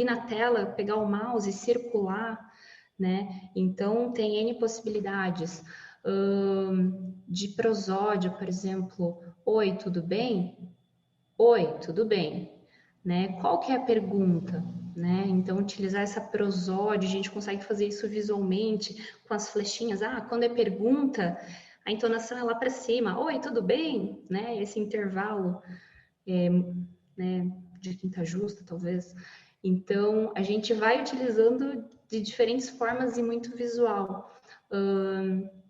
na tela, pegar o mouse e circular, né? Então, tem N possibilidades. De prosódia, por exemplo, oi, tudo bem? Oi, tudo bem? Né? Qual que é a pergunta? Né? Então, utilizar essa prosódia, a gente consegue fazer isso visualmente, com as flechinhas. Quando é pergunta, a entonação é lá para cima. Oi, tudo bem? Né? Esse intervalo, né, de quinta justa, talvez. Então, a gente vai utilizando de diferentes formas e muito visual.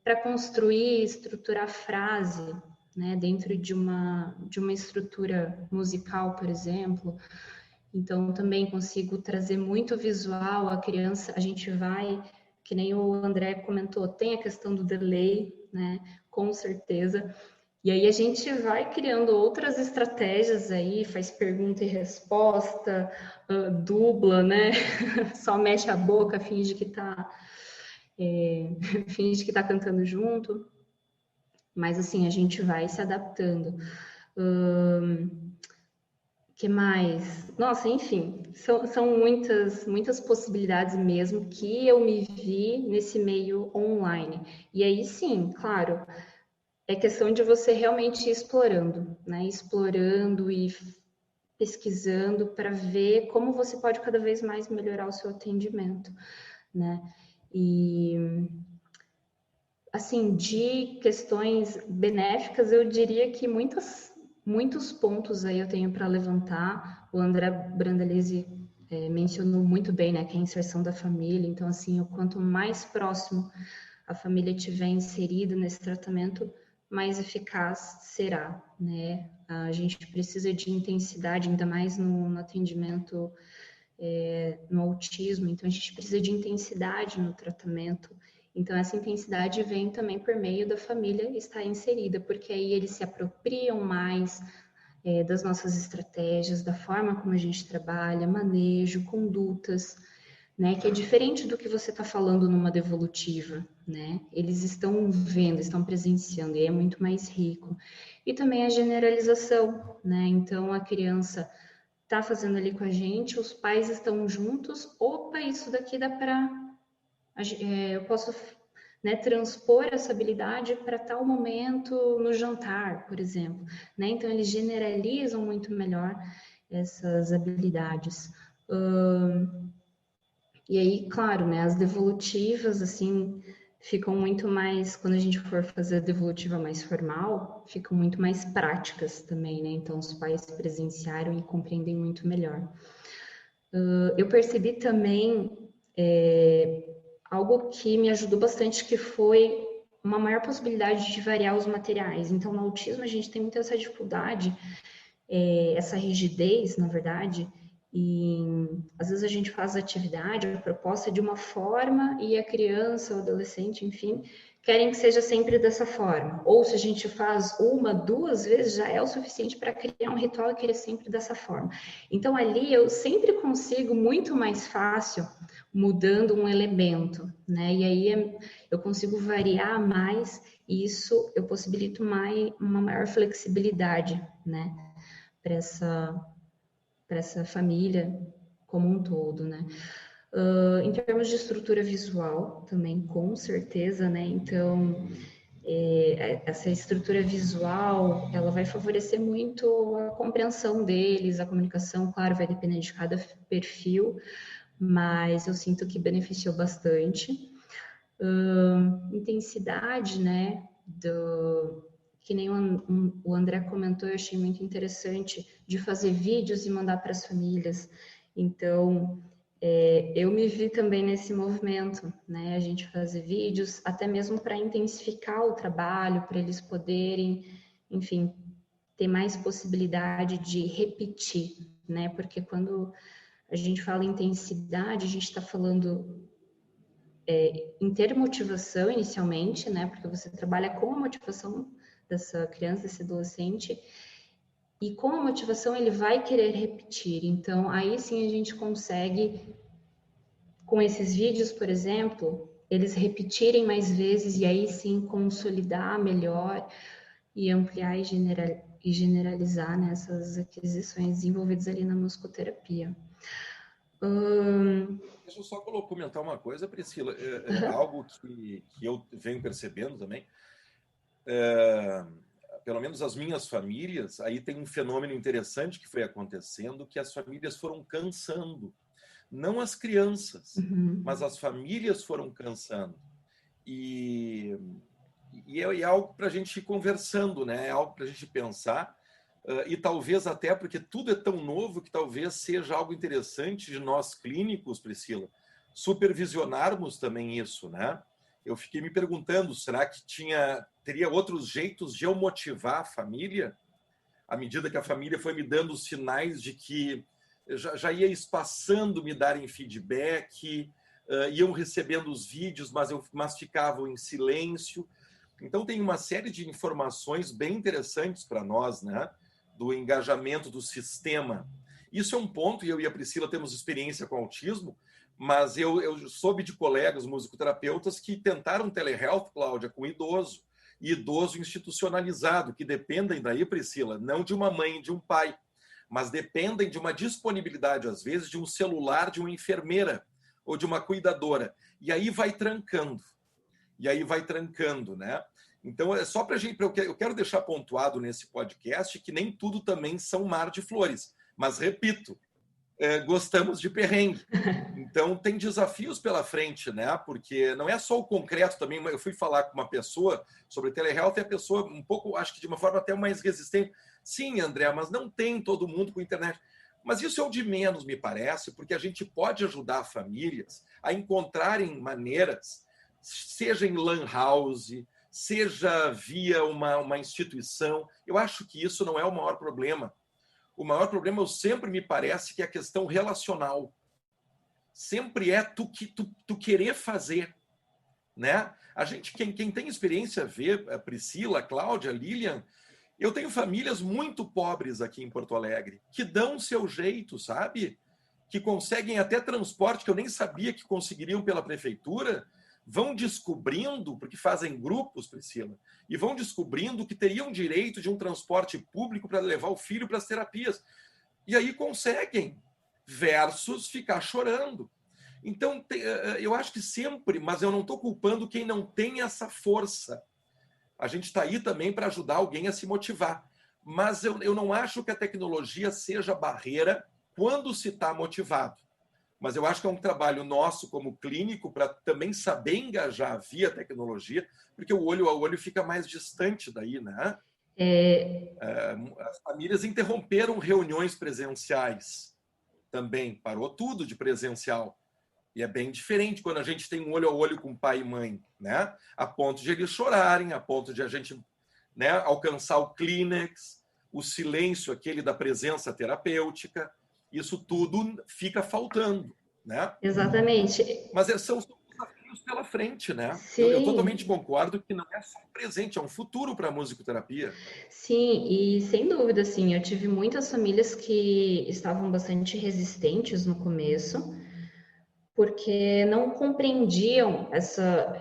Para construir, estruturar frase, né, dentro de uma estrutura musical, por exemplo. Então, também consigo trazer muito visual. A criança, a gente vai, que nem o André comentou, tem a questão do delay, né, com certeza. E aí a gente vai criando outras estratégias aí, faz pergunta e resposta, dubla, né? Só mexe a boca, finge que tá cantando junto. Mas assim, a gente vai se adaptando. Que mais? Nossa, enfim, são muitas possibilidades mesmo que eu me vi nesse meio online. E aí sim, claro, é questão de você realmente ir explorando, né? Explorando e pesquisando para ver como você pode cada vez mais melhorar o seu atendimento, né? E assim, de questões benéficas, eu diria que muitos pontos aí eu tenho para levantar. O André Brandalize mencionou muito bem, né, que é a inserção da família. Então, assim, o quanto mais próximo a família estiver inserida nesse tratamento, mais eficaz será, né? A gente precisa de intensidade, ainda mais no atendimento no autismo, então a gente precisa de intensidade no tratamento. Então, essa intensidade vem também por meio da família estar inserida, porque aí eles se apropriam mais das nossas estratégias, da forma como a gente trabalha, manejo, condutas, né? Que é diferente do que você está falando numa devolutiva, né? Eles estão vendo, estão presenciando, e é muito mais rico. E também a generalização, né? Então, a criança está fazendo ali com a gente, os pais estão juntos, opa, isso daqui dá para... eu posso, né, transpor essa habilidade para tal momento no jantar, por exemplo. Né? Então, eles generalizam muito melhor essas habilidades. E aí, claro, né, as devolutivas, assim, ficam muito mais, quando a gente for fazer a devolutiva mais formal, ficam muito mais práticas também, né? Então, os pais presenciaram e compreendem muito melhor. Eu percebi também algo que me ajudou bastante, que foi uma maior possibilidade de variar os materiais. Então, no autismo, a gente tem muito essa dificuldade, essa rigidez, na verdade, e às vezes a gente faz a atividade, a proposta de uma forma e a criança, o adolescente, enfim, querem que seja sempre dessa forma. Ou se a gente faz uma, duas vezes, já é o suficiente para criar um ritual e querer sempre dessa forma. Então ali eu sempre consigo muito mais fácil mudando um elemento, né? E aí eu consigo variar mais e isso eu possibilito uma maior flexibilidade, né? Para essa família como um todo, né? Em termos de estrutura visual, também, com certeza, né? Então, essa estrutura visual, ela vai favorecer muito a compreensão deles, a comunicação, claro, vai depender de cada perfil, mas eu sinto que beneficiou bastante. Intensidade, né? Que nem o André comentou, eu achei muito interessante, de fazer vídeos e mandar para as famílias. Então, eu me vi também nesse movimento, né? A gente fazer vídeos, até mesmo para intensificar o trabalho, para eles poderem, enfim, ter mais possibilidade de repetir, né? Porque quando a gente fala em intensidade, a gente está falando em ter motivação inicialmente, né? Porque você trabalha com a motivação dessa criança, desse adolescente, e com a motivação ele vai querer repetir. Então, aí sim a gente consegue, com esses vídeos, por exemplo, eles repetirem mais vezes e aí sim consolidar melhor e ampliar e generalizar nessas aquisições desenvolvidas ali na musicoterapia. Deixa eu só comentar uma coisa, Priscila. Algo que eu venho percebendo também. Pelo menos as minhas famílias, aí tem um fenômeno interessante que foi acontecendo, que as famílias foram cansando. Não as crianças, mas as famílias foram cansando. E é algo para a gente ir conversando, né? É algo para a gente pensar. E talvez até porque tudo é tão novo que talvez seja algo interessante de nós clínicos, Priscila, supervisionarmos também isso, né? Eu fiquei me perguntando, será que teria outros jeitos de eu motivar a família? À medida que a família foi me dando sinais de que já ia espaçando me darem feedback, iam recebendo os vídeos, mas ficavam em silêncio. Então tem uma série de informações bem interessantes para nós, né? Do engajamento do sistema. Isso é um ponto, e eu e a Priscila temos experiência com autismo, mas eu soube de colegas musicoterapeutas que tentaram telehealth, Cláudia, com idoso, e idoso institucionalizado, que dependem daí, Priscila, não de uma mãe e de um pai, mas dependem de uma disponibilidade, às vezes, de um celular de uma enfermeira ou de uma cuidadora. E aí vai trancando. Né? Então, é só para a gente. Eu quero deixar pontuado nesse podcast que nem tudo também são mar de flores. Mas, repito, gostamos de perrengue. Então, tem desafios pela frente, né? Porque não é só o concreto também. Eu fui falar com uma pessoa sobre telehealth e a pessoa, um pouco, acho que de uma forma até mais resistente. Sim, André, mas não tem todo mundo com internet. Mas isso é o de menos, me parece, porque a gente pode ajudar famílias a encontrarem maneiras, seja em lan house, seja via uma instituição. Eu acho que isso não é o maior problema. O maior problema, sempre me parece, que é a questão relacional. Sempre é tu querer fazer, né? A gente, quem tem experiência vê, a Priscila, a Cláudia, a Lilian, eu tenho famílias muito pobres aqui em Porto Alegre, que dão o seu jeito, sabe? Que conseguem até transporte que eu nem sabia que conseguiriam pela prefeitura, vão descobrindo, porque fazem grupos, Priscila, e vão descobrindo que teriam direito de um transporte público para levar o filho para as terapias. E aí conseguem, versus ficar chorando. Então, eu acho que sempre, mas eu não estou culpando quem não tem essa força. A gente está aí também para ajudar alguém a se motivar. Mas eu não acho que a tecnologia seja barreira quando se está motivado. Mas eu acho que é um trabalho nosso como clínico para também saber engajar via tecnologia, porque o olho a olho fica mais distante daí, né? As famílias interromperam reuniões presenciais também, parou tudo de presencial. E é bem diferente quando a gente tem um olho a olho com pai e mãe, né? A ponto de eles chorarem, a ponto de a gente, né, alcançar o clínex, o silêncio aquele da presença terapêutica. Isso tudo fica faltando, né? Exatamente. Mas são desafios pela frente, né? Eu totalmente Sim, concordo que não é só um presente, é um futuro para a musicoterapia. sim, e sem dúvida, assim, eu tive muitas famílias que estavam bastante resistentes no começo, porque não compreendiam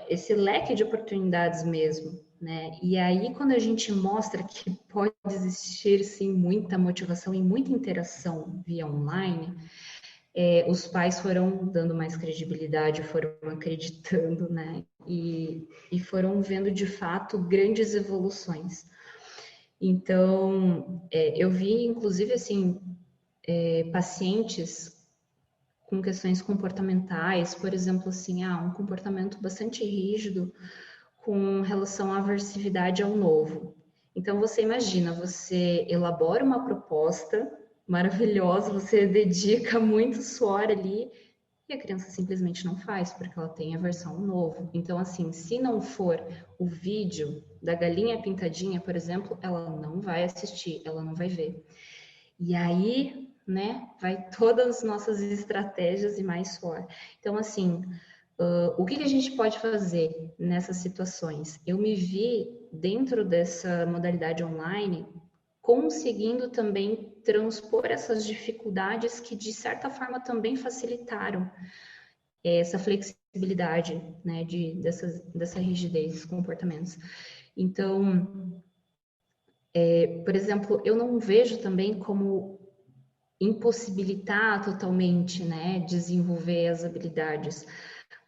esse leque de oportunidades mesmo, né? E aí, quando a gente mostra que pode existir, sim, muita motivação e muita interação via online, os pais foram dando mais credibilidade, foram acreditando, né? E foram vendo, de fato, grandes evoluções. Então, eu vi, inclusive, assim, pacientes com questões comportamentais, por exemplo, assim, um comportamento bastante rígido com relação à aversividade ao novo. Então, você imagina, você elabora uma proposta maravilhosa, você dedica muito suor ali e a criança simplesmente não faz, porque ela tem aversão ao novo. Então, assim, se não for o vídeo da galinha pintadinha, por exemplo, ela não vai assistir, ela não vai ver. E aí, né, vai todas as nossas estratégias e mais suor. Então, assim, o que a gente pode fazer nessas situações? Eu me vi dentro dessa modalidade online conseguindo também transpor essas dificuldades que de certa forma também facilitaram essa flexibilidade, né, dessa rigidez dos comportamentos. Então, por exemplo, eu não vejo também como impossibilitar totalmente, né, desenvolver as habilidades,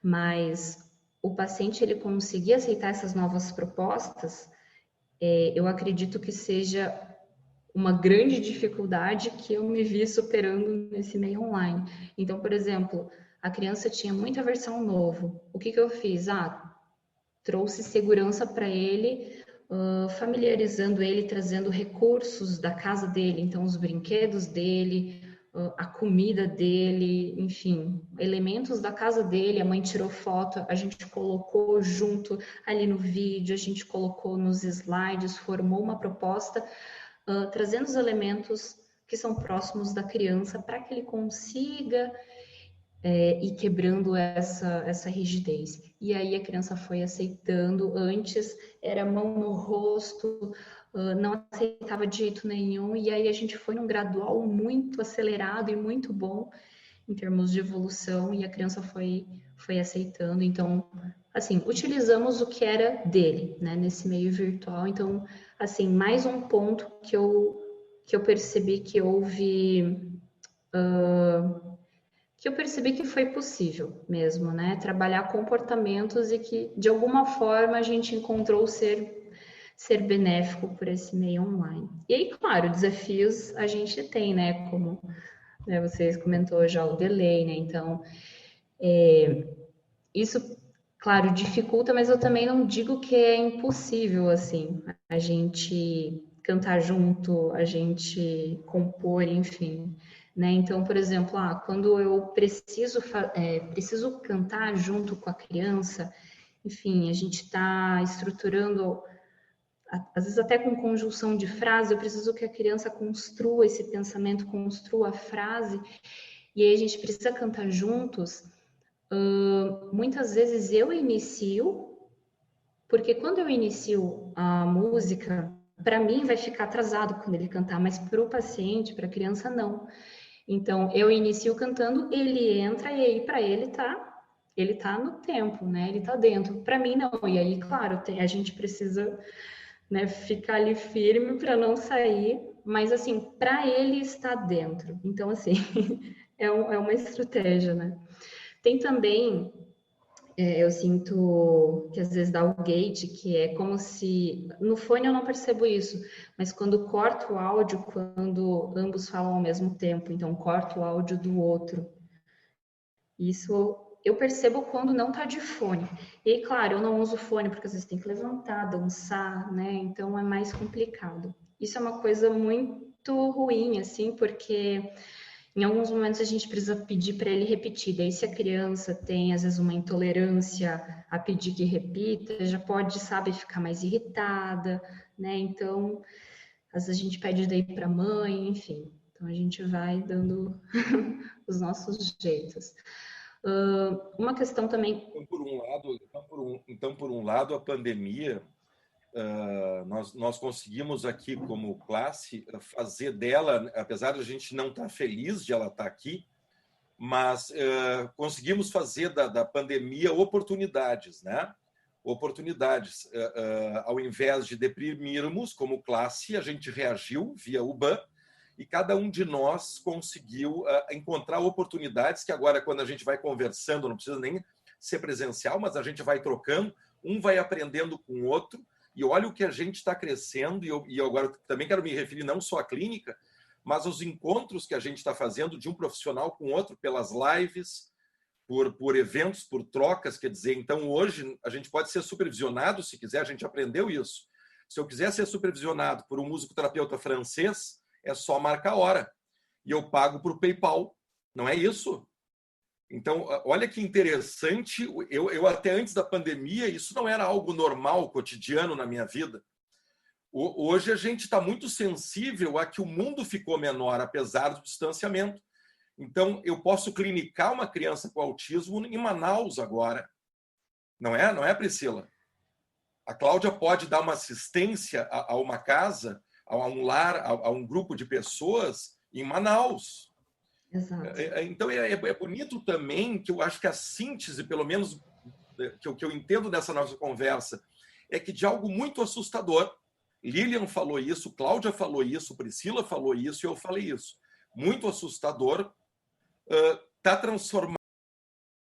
mas o paciente ele conseguir aceitar essas novas propostas, eu acredito que seja uma grande dificuldade que eu me vi superando nesse meio online. Então, por exemplo, a criança tinha muita versão novo. O que eu fiz? Trouxe segurança para ele, familiarizando ele, trazendo recursos da casa dele, então os brinquedos dele, a comida dele, enfim, elementos da casa dele. A mãe tirou foto, a gente colocou junto ali no vídeo, a gente colocou nos slides, formou uma proposta, trazendo os elementos que são próximos da criança para que ele consiga ir quebrando essa rigidez. E aí a criança foi aceitando. Antes era mão no rosto, não aceitava de jeito nenhum, e aí a gente foi num gradual muito acelerado e muito bom em termos de evolução, e a criança foi aceitando. Então, assim, utilizamos o que era dele, né, nesse meio virtual. Então, assim, mais um ponto que eu percebi que houve, que eu percebi que foi possível mesmo, né, trabalhar comportamentos e que, de alguma forma, a gente encontrou ser benéfico por esse meio online. E aí, claro, desafios a gente tem, né, como, né, vocês comentou já o delay, né, então, isso, claro, dificulta, mas eu também não digo que é impossível, assim, a gente cantar junto, a gente compor, enfim, né? Então, por exemplo, quando eu preciso cantar junto com a criança, enfim, a gente está estruturando, às vezes até com conjunção de frase, eu preciso que a criança construa esse pensamento, construa a frase, e aí a gente precisa cantar juntos. Muitas vezes eu inicio, porque quando eu inicio a música, para mim vai ficar atrasado quando ele cantar, mas para o paciente, para a criança, não. Então eu inicio cantando, ele entra e aí para ele tá no tempo, né? Ele tá dentro. Para mim não. E aí, claro, a gente precisa, né, ficar ali firme para não sair, mas assim, para ele estar dentro. Então assim, é uma estratégia, né? Tem também, eu sinto que às vezes dá o gate, que é como se. No fone eu não percebo isso, mas quando corto o áudio, quando ambos falam ao mesmo tempo, então corto o áudio do outro. Isso eu percebo quando não tá de fone. E aí, claro, eu não uso fone porque às vezes tem que levantar, dançar, né? Então é mais complicado. Isso é uma coisa muito ruim, assim, porque em alguns momentos a gente precisa pedir para ele repetir. Daí, se a criança tem, às vezes, uma intolerância a pedir que repita, já pode, sabe, ficar mais irritada, né? Então, às vezes a gente pede daí para a mãe, enfim. Então, a gente vai dando os nossos jeitos. Uma questão também. Por um lado, a pandemia, nós conseguimos aqui, como classe, fazer dela, apesar de a gente não estar feliz de ela estar aqui, mas conseguimos fazer da pandemia oportunidades, né? Oportunidades. Ao invés de deprimirmos como classe, a gente reagiu via UBAN e cada um de nós conseguiu encontrar oportunidades que agora, quando a gente vai conversando, não precisa nem ser presencial, mas a gente vai trocando, um vai aprendendo com o outro, e olha o que a gente está crescendo, e eu agora também quero me referir não só à clínica, mas os encontros que a gente está fazendo de um profissional com outro pelas lives, por eventos, por trocas, quer dizer, então hoje a gente pode ser supervisionado, se quiser, a gente aprendeu isso. Se eu quiser ser supervisionado por um musicoterapeuta francês, é só marcar a hora. E eu pago por PayPal, não é isso? Então, olha que interessante, eu até antes da pandemia, isso não era algo normal, cotidiano na minha vida. Hoje a gente está muito sensível a que o mundo ficou menor, apesar do distanciamento. Então, eu posso clinicar uma criança com autismo em Manaus agora. Não é, Priscila? A Cláudia pode dar uma assistência a uma casa, a um lar, a um grupo de pessoas em Manaus. Exato. Então, é bonito também, que eu acho que a síntese, pelo menos que eu entendo dessa nossa conversa, é que de algo muito assustador, Lilian falou isso, Cláudia falou isso, Priscila falou isso e eu falei isso, muito assustador, está transformado